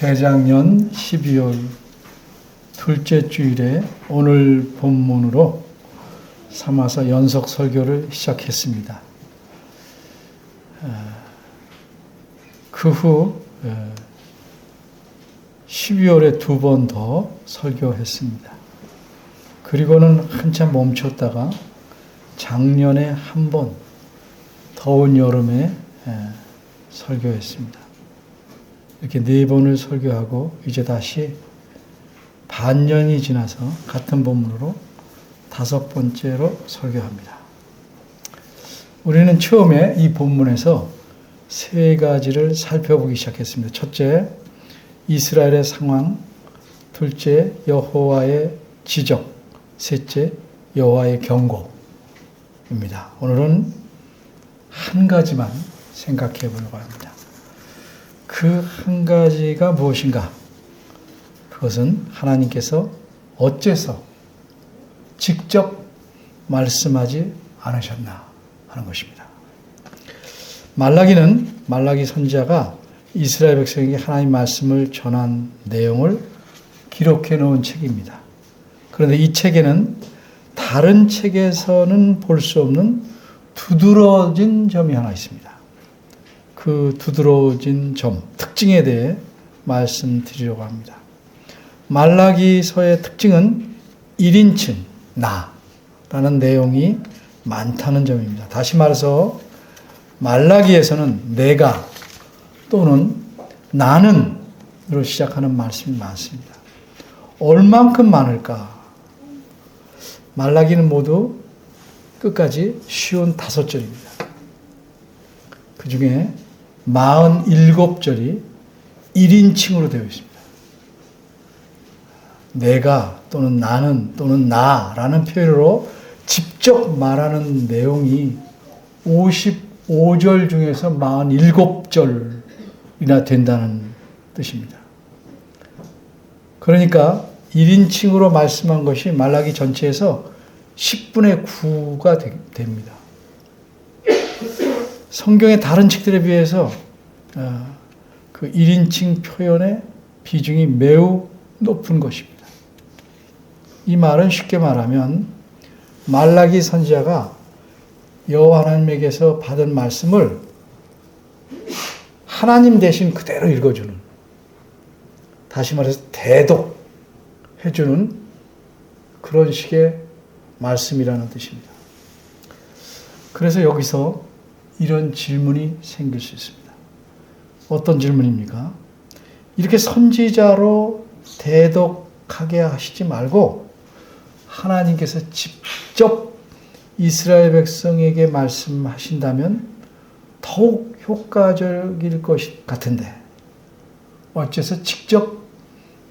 재작년 12월 둘째 주일에 오늘 본문으로 삼아서 연속 설교를 시작했습니다. 그 후 12월에 두 번 더 설교했습니다. 그리고는 한참 멈췄다가 작년에 한 번 더운 여름에 설교했습니다. 이렇게 네 번을 설교하고 이제 다시 반년이 지나서 같은 본문으로 다섯 번째로 설교합니다. 우리는 처음에 이 본문에서 세 가지를 살펴보기 시작했습니다. 첫째, 이스라엘의 상황. 둘째, 여호와의 지적. 셋째, 여호와의 경고입니다. 오늘은 한 가지만 생각해 보려고 합니다. 그 한 가지가 무엇인가? 그것은 하나님께서 어째서 직접 말씀하지 않으셨나 하는 것입니다. 말라기 선지자가 이스라엘 백성에게 하나님 말씀을 전한 내용을 기록해 놓은 책입니다. 그런데 이 책에는 다른 책에서는 볼 수 없는 두드러진 점이 하나 있습니다. 그 두드러진 점, 특징에 대해 말씀드리려고 합니다. 말라기서의 특징은 1인칭, 나라는 내용이 많다는 점입니다. 다시 말해서 말라기에서는 내가 또는 나는으로 시작하는 말씀이 많습니다. 얼만큼 많을까? 말라기는 모두 끝까지 쉬운 5절입니다. 그 중에 47절이 1인칭으로 되어 있습니다. 내가 또는 나는 또는 나라는 표현으로 직접 말하는 내용이 55절 중에서 47절이나 된다는 뜻입니다. 그러니까 1인칭으로 말씀한 것이 말라기 전체에서 10분의 9가 됩니다. 성경의 다른 책들에 비해서 그 1인칭 표현의 비중이 매우 높은 것입니다. 이 말은 쉽게 말하면 말라기 선지자가 여호와 하나님에게서 받은 말씀을 하나님 대신 그대로 읽어주는, 다시 말해서 대독해주는 그런 식의 말씀이라는 뜻입니다. 그래서 여기서 이런 질문이 생길 수 있습니다. 어떤 질문입니까? 이렇게 선지자로 대독하게 하시지 말고 하나님께서 직접 이스라엘 백성에게 말씀하신다면 더욱 효과적일 것 같은데 어째서 직접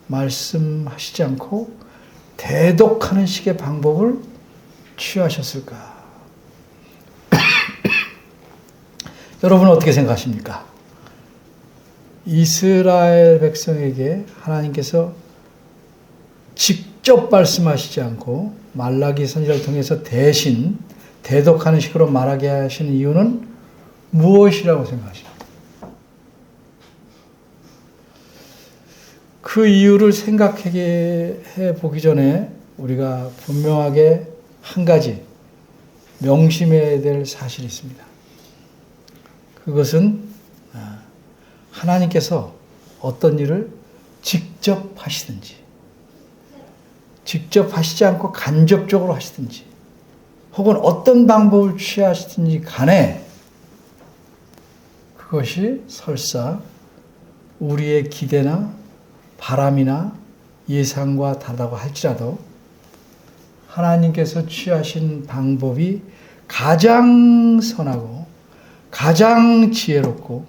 말씀하시지 않고 대독하는 식의 방법을 취하셨을까? 여러분은 어떻게 생각하십니까? 이스라엘 백성에게 하나님께서 직접 말씀하시지 않고 말라기 선지자를 통해서 대신 대독하는 식으로 말하게 하시는 이유는 무엇이라고 생각하십니까? 그 이유를 생각해 보기 전에 우리가 분명하게 한 가지 명심해야 될 사실이 있습니다. 그것은 하나님께서 어떤 일을 직접 하시든지 직접 하시지 않고 간접적으로 하시든지 혹은 어떤 방법을 취하시든지 간에 그것이 설사 우리의 기대나 바람이나 예상과 다르다고 할지라도 하나님께서 취하신 방법이 가장 선하고 가장 지혜롭고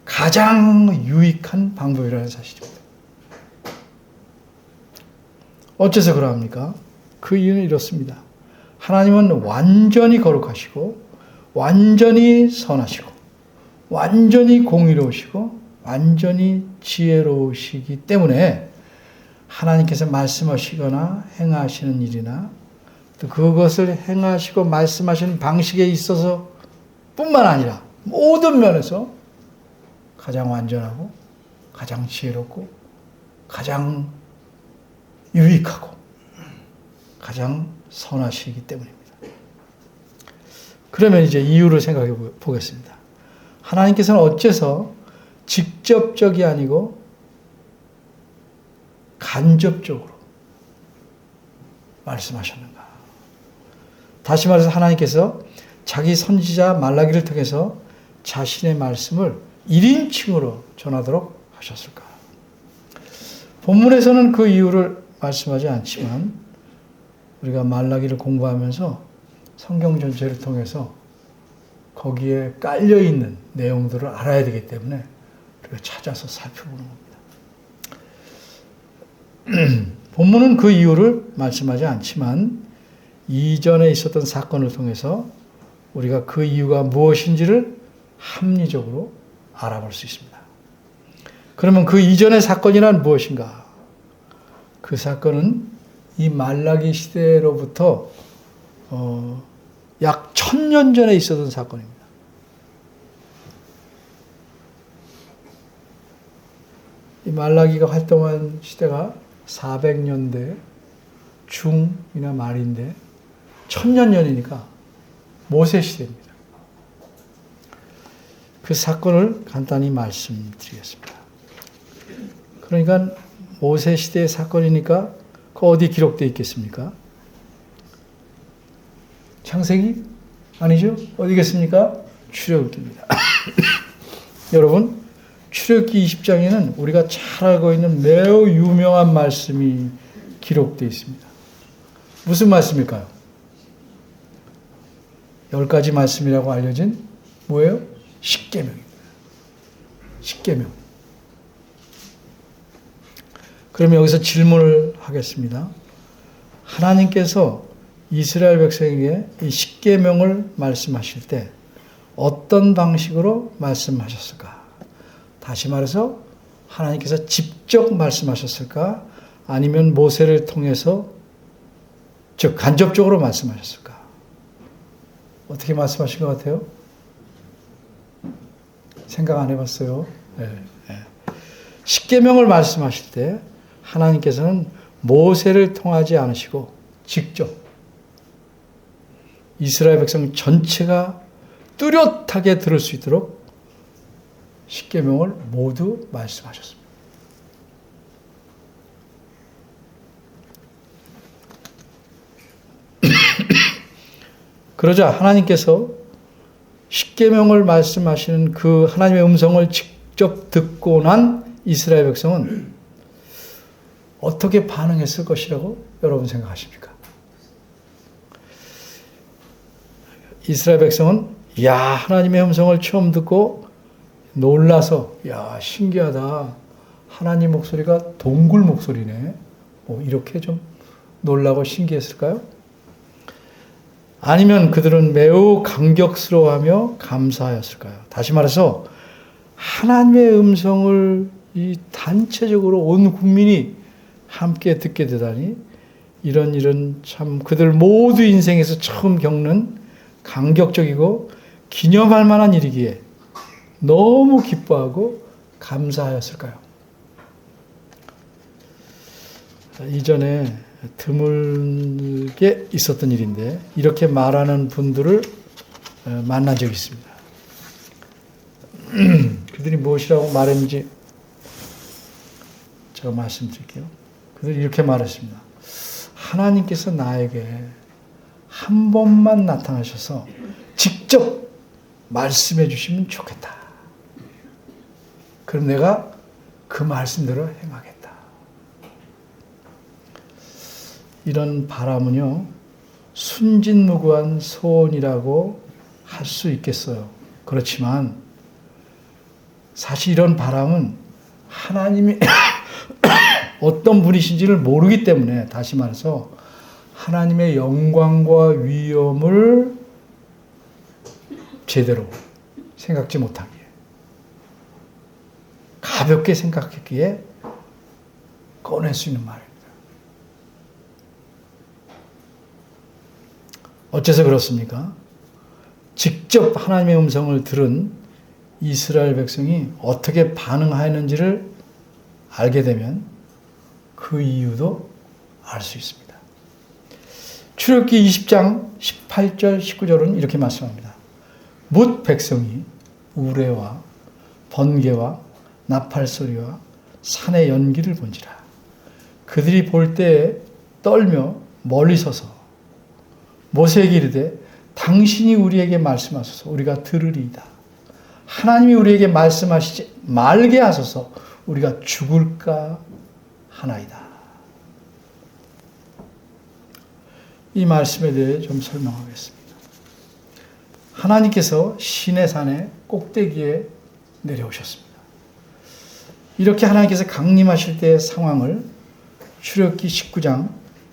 가장 유익한 방법이라는 사실입니다. 어째서 그러합니까? 그 이유는 이렇습니다. 하나님은 완전히 거룩하시고 완전히 선하시고 완전히 공의로우시고 완전히 지혜로우시기 때문에 하나님께서 말씀하시거나 행하시는 일이나 또 그것을 행하시고 말씀하시는 방식에 있어서 뿐만 아니라 모든 면에서 가장 완전하고 가장 지혜롭고 가장 유익하고 가장 선하시기 때문입니다. 그러면 이제 이유를 생각해 보겠습니다. 하나님께서는 어째서 직접적이 아니고 간접적으로 말씀하셨는가? 다시 말해서 하나님께서 자기 선지자 말라기를 통해서 자신의 말씀을 1인칭으로 전하도록 하셨을까? 본문에서는 그 이유를 말씀하지 않지만 우리가 말라기를 공부하면서 성경 전체를 통해서 거기에 깔려있는 내용들을 알아야 되기 때문에 우리가 찾아서 살펴보는 겁니다. 본문은 그 이유를 말씀하지 않지만 이전에 있었던 사건을 통해서 우리가 그 이유가 무엇인지를 합리적으로 알아볼 수 있습니다. 그러면 그 이전의 사건이란 무엇인가? 그 사건은 이 말라기 시대로부터 약 1000년 전에 있었던 사건입니다. 이 말라기가 활동한 시대가 400년대 중이나 말인데 1000년 전이니까 모세 시대입니다. 그 사건을 간단히 말씀드리겠습니다. 그러니까 모세 시대의 사건이니까 그 어디 기록되어 있겠습니까? 창세기? 아니죠? 어디겠습니까? 출애굽기입니다. 여러분, 출애굽기 20장에는 우리가 잘 알고 있는 매우 유명한 말씀이 기록되어 있습니다. 무슨 말씀일까요? 10가지 말씀이라고 알려진 뭐예요? 십계명입니다. 십계명. 그러면 여기서 질문을 하겠습니다. 하나님께서 이스라엘 백성에게 이 십계명을 말씀하실 때 어떤 방식으로 말씀하셨을까? 다시 말해서 하나님께서 직접 말씀하셨을까? 아니면 모세를 통해서 즉 간접적으로 말씀하셨을까? 어떻게 말씀하신 것 같아요? 생각 안 해봤어요? 네. 십계명을 말씀하실 때 하나님께서는 모세를 통하지 않으시고 직접 이스라엘 백성 전체가 뚜렷하게 들을 수 있도록 십계명을 모두 말씀하셨습니다. 그러자 하나님께서 십계명을 말씀하시는 그 하나님의 음성을 직접 듣고 난 이스라엘 백성은 어떻게 반응했을 것이라고 여러분 생각하십니까? 이스라엘 백성은 야, 하나님의 음성을 처음 듣고 놀라서 야, 신기하다. 하나님 목소리가 동굴 목소리네. 이렇게 좀 놀라고 신기했을까요? 아니면 그들은 매우 감격스러워하며 감사하였을까요? 다시 말해서 하나님의 음성을 이 단체적으로 온 국민이 함께 듣게 되다니 이런 참 그들 모두 인생에서 처음 겪는 감격적이고 기념할 만한 일이기에 너무 기뻐하고 감사하였을까요? 이전에 드물게 있었던 일인데 이렇게 말하는 분들을 만난 적이 있습니다. 그들이 무엇이라고 말했는지 제가 말씀드릴게요. 그들이 이렇게 말했습니다. 하나님께서 나에게 한 번만 나타나셔서 직접 말씀해 주시면 좋겠다. 그럼 내가 그 말씀대로 행하겠다. 이런 바람은요, 순진무구한 소원이라고 할 수 있겠어요. 그렇지만 사실 이런 바람은 하나님이 어떤 분이신지를 모르기 때문에 다시 말해서 하나님의 영광과 위엄을 제대로 생각지 못하기에 가볍게 생각했기에 꺼낼 수 있는 말입니다. 어째서 그렇습니까? 직접 하나님의 음성을 들은 이스라엘 백성이 어떻게 반응하였는지를 알게 되면 그 이유도 알 수 있습니다. 출애굽기 20장 18절 19절은 이렇게 말씀합니다. 뭇 백성이 우레와 번개와 나팔소리와 산의 연기를 본지라. 그들이 볼 때에 떨며 멀리 서서 모세에게 이르되 당신이 우리에게 말씀하소서 우리가 들으리이다. 하나님이 우리에게 말씀하시지 말게 하소서 우리가 죽을까 하나이다. 이 말씀에 대해 좀 설명하겠습니다. 하나님께서 시내산의 꼭대기에 내려오셨습니다. 이렇게 하나님께서 강림하실 때의 상황을 출애굽기 19장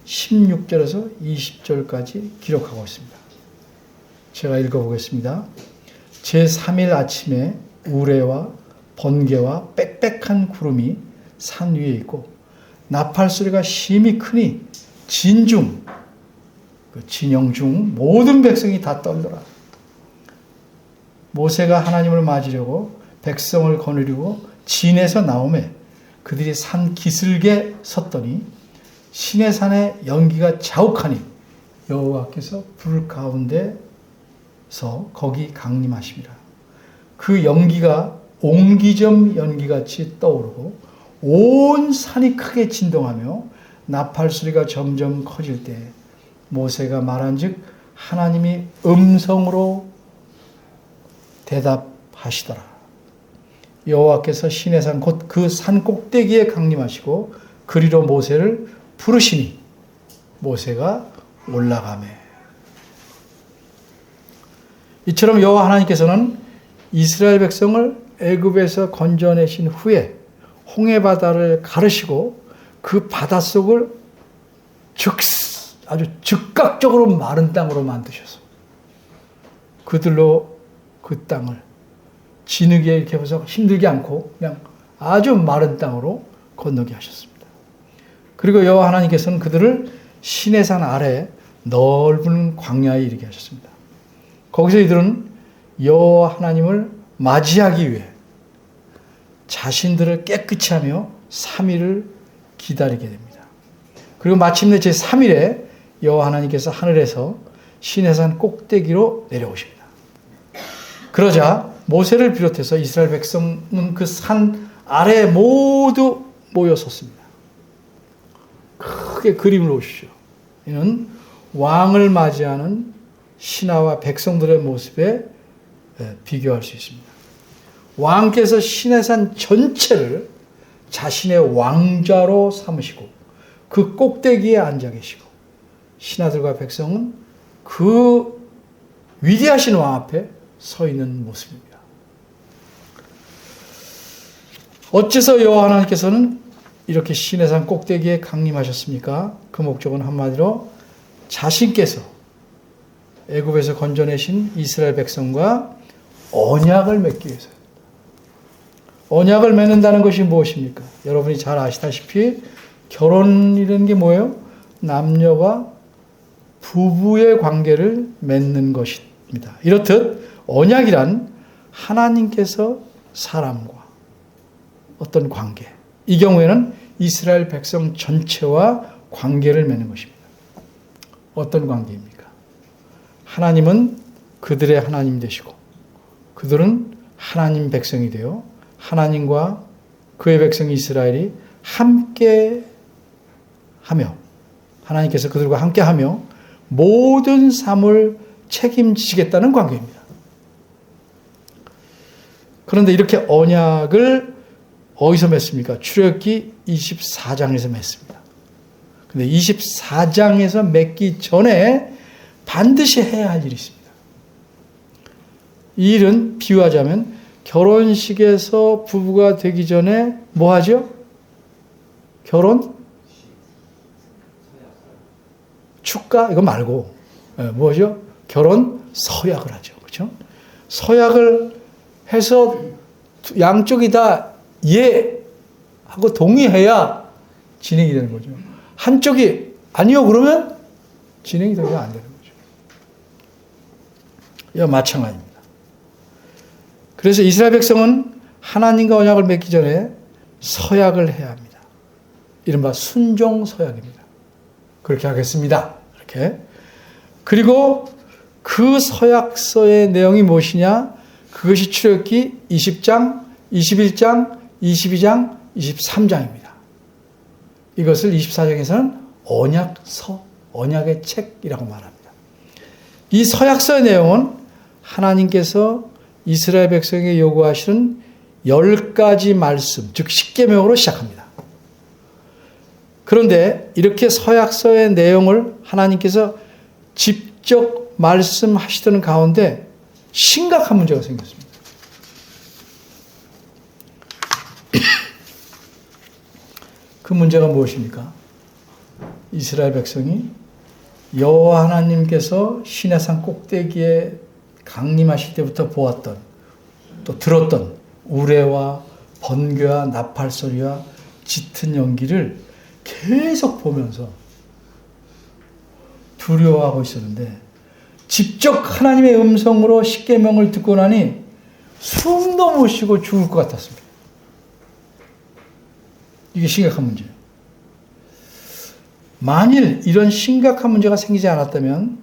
16절에서 20절까지 기록하고 있습니다. 제가 읽어보겠습니다. 제3일 아침에 우레와 번개와 빽빽한 구름이 산 위에 있고 나팔소리가 심히 크니 진중 그 진영 중 모든 백성이 다 떨더라. 모세가 하나님을 맞으려고 백성을 거느리고 진에서 나오매 그들이 산 기슭에 섰더니 시내산의 연기가 자욱하니 여호와께서 불 가운데서 거기 강림하심이라. 그 연기가 옹기점 연기같이 떠오르고 온 산이 크게 진동하며 나팔소리가 점점 커질 때 모세가 말한즉 하나님이 음성으로 대답하시더라. 여호와께서 시내산 곧 그 산 꼭대기에 강림하시고 그리로 모세를 부르시니 모세가 올라가매. 이처럼 여호와 하나님께서는 이스라엘 백성을 애굽에서 건져내신 후에 홍해 바다를 가르시고 그 바닷속을 아주 즉각적으로 마른 땅으로 만드셔서 그들로 그 땅을 진흙에 이렇게 해서 힘들게 않고 그냥 아주 마른 땅으로 건너게 하셨습니다. 그리고 여호와 하나님께서는 그들을 시내산 아래 넓은 광야에 이르게 하셨습니다. 거기서 이들은 여호와 하나님을 맞이하기 위해 자신들을 깨끗이 하며 3일을 기다리게 됩니다. 그리고 마침내 제3일에 여호와 하나님께서 하늘에서 시내산 꼭대기로 내려오십니다. 그러자 모세를 비롯해서 이스라엘 백성은 그 산 아래에 모두 모여 섰습니다. 크게 그림을 보십시오. 이는 왕을 맞이하는 신하와 백성들의 모습에 비교할 수 있습니다. 왕께서 시내산 전체를 자신의 왕좌로 삼으시고 그 꼭대기에 앉아 계시고 신하들과 백성은 그 위대하신 왕 앞에 서 있는 모습입니다. 어째서 여호와 하나님께서는 이렇게 시내산 꼭대기에 강림하셨습니까? 그 목적은 한마디로 자신께서 애굽에서 건져내신 이스라엘 백성과 언약을 맺기 위해서입니다. 언약을 맺는다는 것이 무엇입니까? 여러분이 잘 아시다시피 결혼이라는 게 뭐예요? 남녀가 부부의 관계를 맺는 것입니다. 이렇듯 언약이란 하나님께서 사람과 어떤 관계, 이 경우에는 이스라엘 백성 전체와 관계를 맺는 것입니다. 어떤 관계입니까? 하나님은 그들의 하나님 되시고 그들은 하나님 백성이 되어 하나님과 그의 백성 이스라엘이 함께 하며 하나님께서 그들과 함께 하며 모든 삶을 책임지시겠다는 관계입니다. 그런데 이렇게 언약을 어디서 맺습니까? 출애굽기 24장에서 맺습니다. 근데 24장에서 맺기 전에 반드시 해야 할 일이 있습니다. 이 일은 비유하자면 결혼식에서 부부가 되기 전에 뭐 하죠? 결혼? 축가? 이거 말고 뭐죠? 결혼 서약을 하죠. 그렇죠? 서약을 해서 양쪽이 다 예 하고 동의해야 진행이 되는 거죠. 한쪽이 아니요 그러면 진행이 되면 안 되는 거죠. 이와 마찬가지입니다. 그래서 이스라엘 백성은 하나님과 언약을 맺기 전에 서약을 해야 합니다. 이른바 순종 서약입니다. 그렇게 하겠습니다. 이렇게. 그리고 그 서약서의 내용이 무엇이냐? 그것이 출애굽기 20장, 21장, 22장, 23장입니다. 이것을 24장에서는 언약서, 언약의 책이라고 말합니다. 이 서약서의 내용은 하나님께서 이스라엘 백성에게 요구하시는 10가지 말씀, 즉 10계명으로 시작합니다. 그런데 이렇게 서약서의 내용을 하나님께서 직접 말씀하시던 가운데 심각한 문제가 생겼습니다. 그 문제가 무엇입니까? 이스라엘 백성이 여호와 하나님께서 시내산 꼭대기에 강림하실 때부터 보았던, 또 들었던 우레와 번개와 나팔 소리와 짙은 연기를 계속 보면서 두려워하고 있었는데, 직접 하나님의 음성으로 십계명을 듣고 나니 숨도 못 쉬고 죽을 것 같았습니다. 이게 심각한 문제예요. 만일 이런 심각한 문제가 생기지 않았다면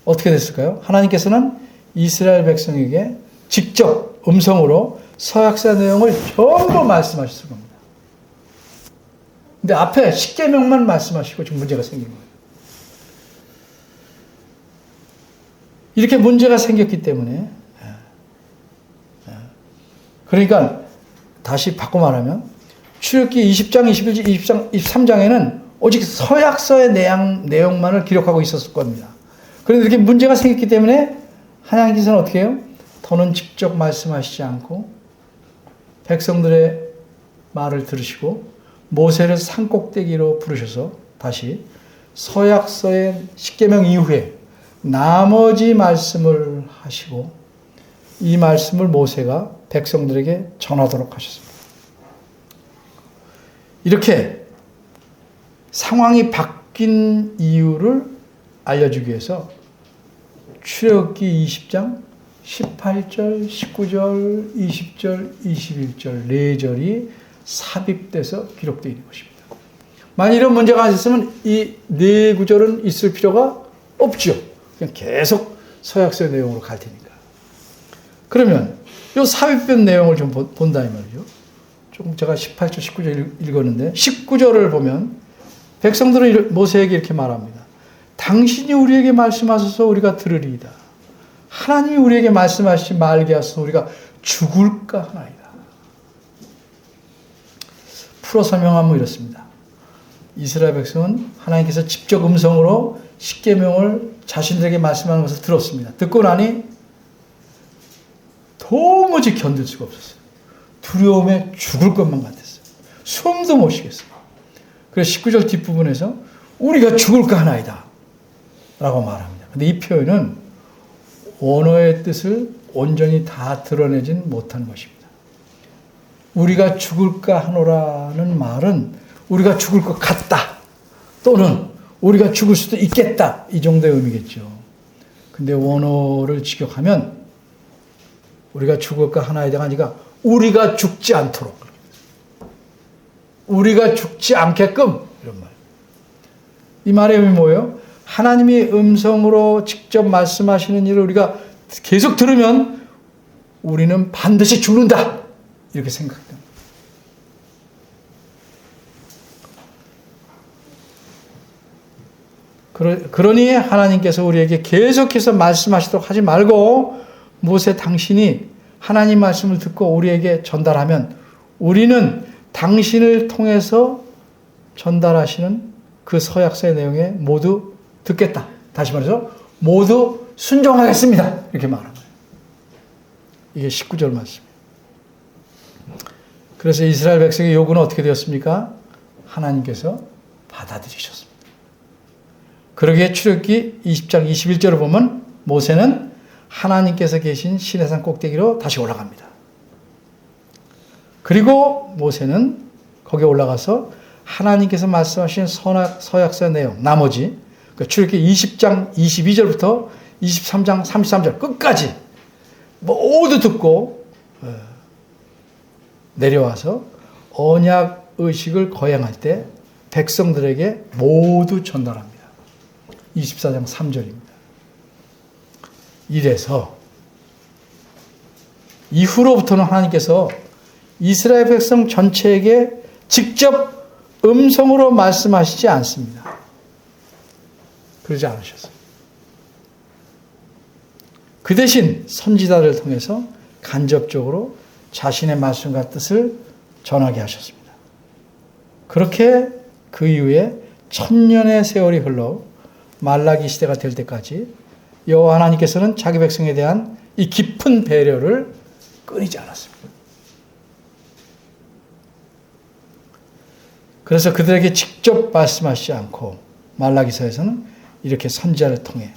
어떻게 됐을까요? 하나님께서는 이스라엘 백성에게 직접 음성으로 서약서 내용을 전부 말씀하셨을 겁니다. 근데 앞에 십계명만 말씀하시고 지금 문제가 생긴 거예요. 이렇게 문제가 생겼기 때문에, 그러니까 다시 바꿔 말하면 출애굽기 20장, 21장, 20장, 23장에는 오직 서약서의 내용만을 기록하고 있었을 겁니다. 그런데 이렇게 문제가 생겼기 때문에 하나님께서는 어떻게 해요? 더는 직접 말씀하시지 않고 백성들의 말을 들으시고 모세를 산꼭대기로 부르셔서 다시 서약서의 십계명 이후에 나머지 말씀을 하시고 이 말씀을 모세가 백성들에게 전하도록 하셨습니다. 이렇게 상황이 바뀐 이유를 알려주기 위해서 출애굽기 20장 18절, 19절, 20절, 21절 4절이 삽입돼서 기록되어 있는 것입니다. 만약 이런 문제가 안 있으면 이 4구절은 있을 필요가 없죠. 그냥 계속 서약서의 내용으로 갈 테니까. 그러면 이 삽입된 내용을 좀 본다 이 말이죠. 조금 제가 18절, 19절 읽었는데 19절을 보면 백성들은 모세에게 이렇게 말합니다. 당신이 우리에게 말씀하셔서 우리가 들으리이다. 하나님이 우리에게 말씀하시지 말게 하소서 우리가 죽을까 하나이다. 풀어 설명하면 이렇습니다. 이스라엘 백성은 하나님께서 직접 음성으로 십계명을 자신들에게 말씀하는 것을 들었습니다. 듣고 나니 도무지 견딜 수가 없었어요. 두려움에 죽을 것만 같았어요. 숨도 못 쉬겠어요. 그래서 19절 뒷부분에서 우리가 죽을까 하나이다 라고 말합니다. 근데 이 표현은 원어의 뜻을 온전히 다 드러내진 못한 것입니다. 우리가 죽을까 하노라는 말은 우리가 죽을 것 같다 또는 우리가 죽을 수도 있겠다 이 정도의 의미겠죠. 근데 원어를 직역하면 우리가 죽을까 하나이다가 아니라 우리가 죽지 않도록, 우리가 죽지 않게끔, 이런 말. 이 말의 의미 뭐예요? 하나님이 음성으로 직접 말씀하시는 일을 우리가 계속 들으면 우리는 반드시 죽는다 이렇게 생각합니다. 그러니 하나님께서 우리에게 계속해서 말씀하시도록 하지 말고 모세 당신이 하나님 말씀을 듣고 우리에게 전달하면 우리는 당신을 통해서 전달하시는 그 서약서의 내용에 모두 듣겠다. 다시 말해서 모두 순종하겠습니다. 이렇게 말한 거예요. 이게 19절 말씀이에요. 그래서 이스라엘 백성의 요구는 어떻게 되었습니까? 하나님께서 받아들이셨습니다. 그러기에 출애굽기 20장 21절을 보면 모세는 하나님께서 계신 시내산 꼭대기로 다시 올라갑니다. 그리고 모세는 거기에 올라가서 하나님께서 말씀하신 서약서의 내용, 나머지 출애굽기 20장 22절부터 23장 33절 끝까지 모두 듣고 내려와서 언약 의식을 거행할 때 백성들에게 모두 전달합니다. 24장 3절입니다. 이래서 이후로부터는 하나님께서 이스라엘 백성 전체에게 직접 음성으로 말씀하시지 않습니다. 그러지 않으셨어요. 그 대신 선지자를 통해서 간접적으로 자신의 말씀과 뜻을 전하게 하셨습니다. 그렇게 그 이후에 1000년의 세월이 흘러 말라기 시대가 될 때까지 여호와 하나님께서는 자기 백성에 대한 이 깊은 배려를 끊이지 않았습니다. 그래서 그들에게 직접 말씀하시지 않고 말라기서에서는 이렇게 선지자를 통해,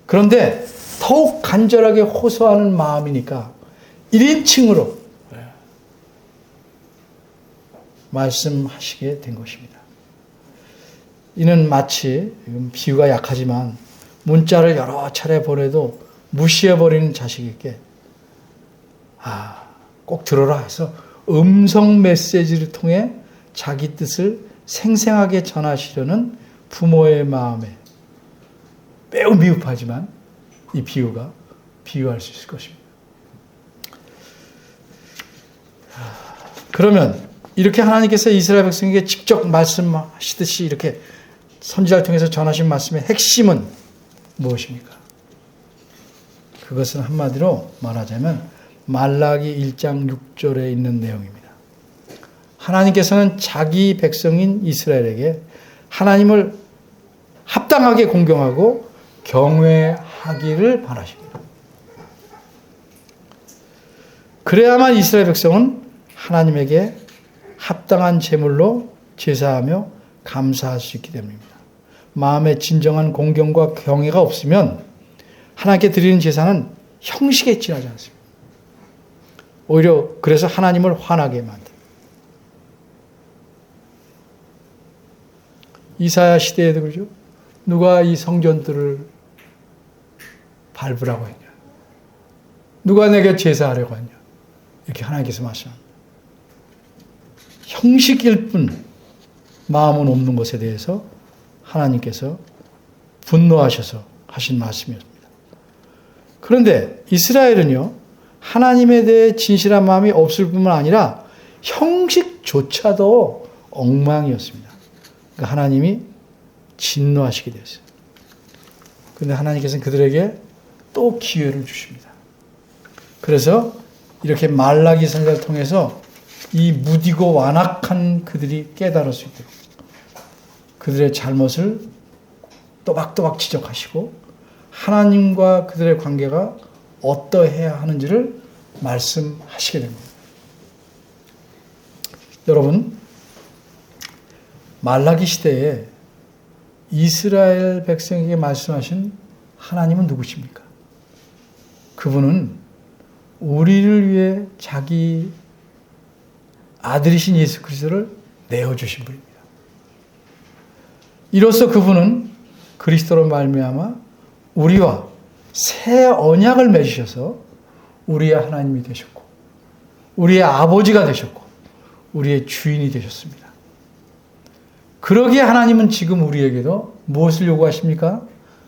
그런데 더욱 간절하게 호소하는 마음이니까 1인칭으로 말씀하시게 된 것입니다. 이는 마치, 비유가 약하지만 문자를 여러 차례 보내도 무시해버리는 자식에게 꼭 들어라 해서 음성 메시지를 통해 자기 뜻을 생생하게 전하시려는 부모의 마음에 매우 미흡하지만 이 비유가 비유할 수 있을 것입니다. 그러면 이렇게 하나님께서 이스라엘 백성에게 직접 말씀하시듯이 이렇게 선지자를 통해서 전하신 말씀의 핵심은 무엇입니까? 그것은 한마디로 말하자면 말라기 1장 6절에 있는 내용입니다. 하나님께서는 자기 백성인 이스라엘에게 하나님을 합당하게 공경하고 경외하기를 바라십니다. 그래야만 이스라엘 백성은 하나님에게 합당한 제물로 제사하며 감사할 수 있기 때문입니다. 마음에 진정한 공경과 경외가 없으면 하나님께 드리는 제사는 형식에 지나지 않습니다. 오히려 그래서 하나님을 화나게 만듭니다. 이사야 시대에도 그러죠. 누가 이 성전들을 밟으라고 했냐? 누가 내게 제사하려고 했냐? 이렇게 하나님께서 말씀합니다. 형식일 뿐 마음은 없는 것에 대해서 하나님께서 분노하셔서 하신 말씀이었습니다. 그런데 이스라엘은요, 하나님에 대해 진실한 마음이 없을 뿐만 아니라 형식조차도 엉망이었습니다. 그러니까 하나님이 진노하시게 되었어요. 그런데 하나님께서는 그들에게 또 기회를 주십니다. 그래서 이렇게 말라기 선지자를 통해서 이 무디고 완악한 그들이 깨달을 수 있도록 그들의 잘못을 또박또박 지적하시고 하나님과 그들의 관계가 어떠해야 하는지를 말씀하시게 됩니다. 여러분, 말라기 시대에 이스라엘 백성에게 말씀하신 하나님은 누구십니까? 그분은 우리를 위해 자기 아들이신 예수 그리스도를 내어주신 분입니다. 이로써 그분은 그리스도로 말미암아 우리와 새 언약을 맺으셔서 우리의 하나님이 되셨고 우리의 아버지가 되셨고 우리의 주인이 되셨습니다. 그러기에 하나님은 지금 우리에게도 무엇을 요구하십니까?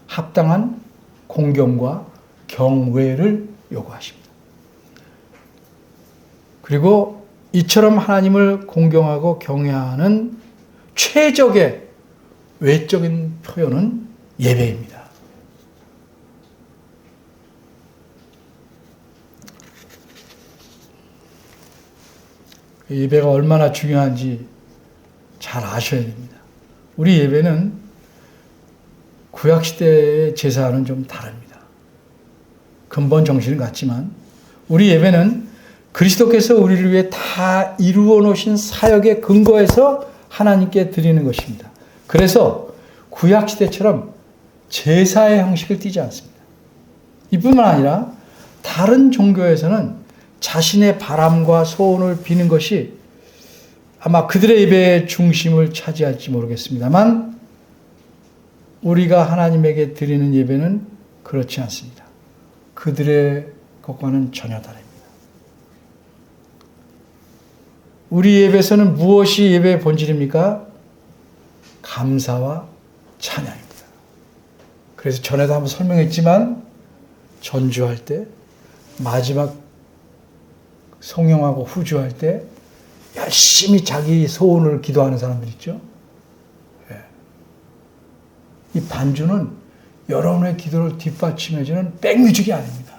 합당한 공경과 경외를 요구하십니다. 그리고 이처럼 하나님을 공경하고 경외하는 최적의 외적인 표현은 예배입니다. 예배가 얼마나 중요한지 잘 아셔야 됩니다. 우리 예배는 구약시대의 제사와는 좀 다릅니다. 근본 정신은 같지만 우리 예배는 그리스도께서 우리를 위해 다 이루어 놓으신 사역의 근거에서 하나님께 드리는 것입니다. 그래서 구약시대처럼 제사의 형식을 띠지 않습니다. 이뿐만 아니라 다른 종교에서는 자신의 바람과 소원을 비는 것이 아마 그들의 예배의 중심을 차지할지 모르겠습니다만 우리가 하나님에게 드리는 예배는 그렇지 않습니다. 그들의 것과는 전혀 다릅니다. 우리 예배에서는 무엇이 예배의 본질입니까? 감사와 찬양입니다. 그래서 전에도 한번 설명했지만 전주할 때 마지막 성령하고 후주할 때 열심히 자기 소원을 기도하는 사람들 있죠. 이 반주는 여러분의 기도를 뒷받침해주는 백뮤직이 아닙니다.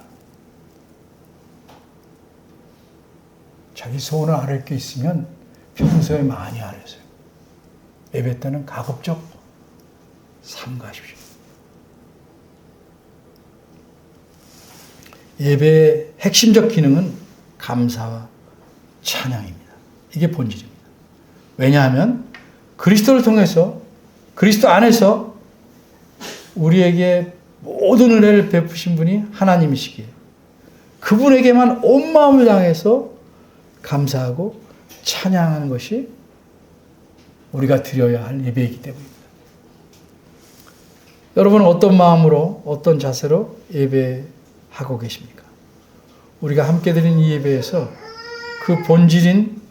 자기 소원을 아뢰 게 있으면 평소에 많이 아뢰세요. 예배 때는 가급적 삼가십시오. 예배의 핵심적 기능은 감사와 찬양입니다. 이게 본질입니다. 왜냐하면 그리스도를 통해서 그리스도 안에서 우리에게 모든 은혜를 베푸신 분이 하나님이시기에 그분에게만 온 마음을 다해서 감사하고 찬양하는 것이 우리가 드려야 할 예배이기 때문입니다. 여러분은 어떤 마음으로 어떤 자세로 예배하고 계십니까? 우리가 함께 드린 이 예배에서 그 본질인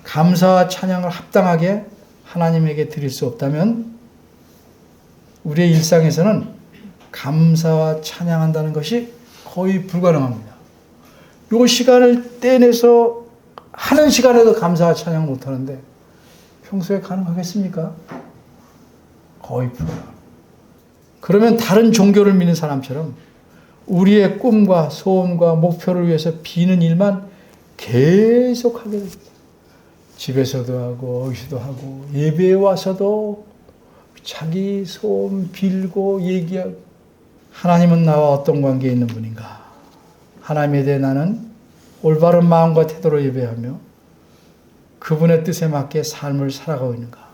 감사와 찬양을 합당하게 하나님에게 드릴 수 없다면 우리의 일상에서는 감사와 찬양한다는 것이 거의 불가능합니다. 요 시간을 떼내서 하는 시간에도 감사와 찬양 못하는데 평소에 가능하겠습니까? 거의 불가능합니다. 그러면 다른 종교를 믿는 사람처럼 우리의 꿈과 소원과 목표를 위해서 비는 일만 계속 하게 됩니다. 집에서도 하고 어디서도 하고 예배에 와서도 자기 소원 빌고 얘기하고 하나님은 나와 어떤 관계에 있는 분인가? 하나님에 대해 나는 올바른 마음과 태도로 예배하며 그분의 뜻에 맞게 삶을 살아가고 있는가?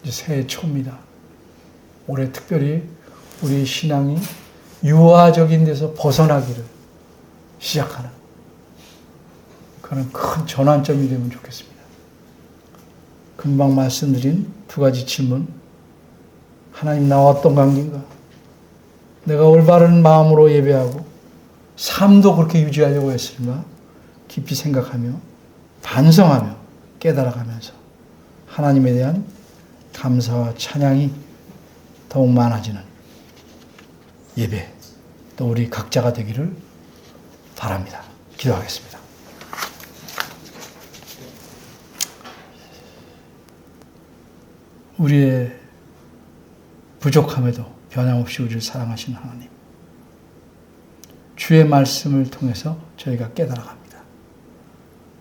이제 새해 초입니다. 올해 특별히 우리 신앙이 유아적인 데서 벗어나기를 시작하는 그런 큰 전환점이 되면 좋겠습니다. 금방 말씀드린 두 가지 질문. 하나님 나와 어떤 관계인가? 내가 올바른 마음으로 예배하고 삶도 그렇게 유지하려고 했을까? 깊이 생각하며 반성하며 깨달아가면서 하나님에 대한 감사와 찬양이 더욱 많아지는 예배, 또 우리 각자가 되기를 바랍니다. 기도하겠습니다. 우리의 부족함에도 변함없이 우리를 사랑하시는 하나님, 주의 말씀을 통해서 저희가 깨달아갑니다.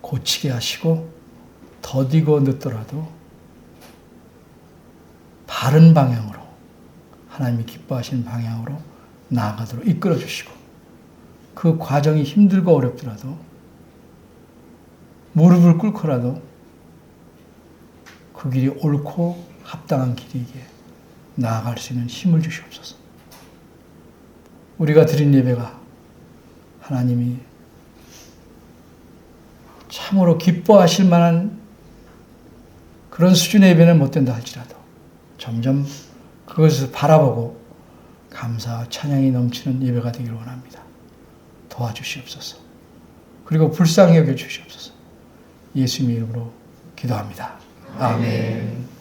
고치게 하시고 더디고 늦더라도 바른 방향으로, 하나님이 기뻐하시는 방향으로 나아가도록 이끌어 주시고, 그 과정이 힘들고 어렵더라도 무릎을 꿇고라도 그 길이 옳고 합당한 길이기에 나아갈 수 있는 힘을 주시옵소서. 우리가 드린 예배가 하나님이 참으로 기뻐하실 만한 그런 수준의 예배는 못 된다 할지라도 점점 그것을 바라보고 감사와 찬양이 넘치는 예배가 되기를 원합니다. 도와주시옵소서. 그리고 불쌍히 여겨 주시옵소서. 예수님의 이름으로 기도합니다. 아멘.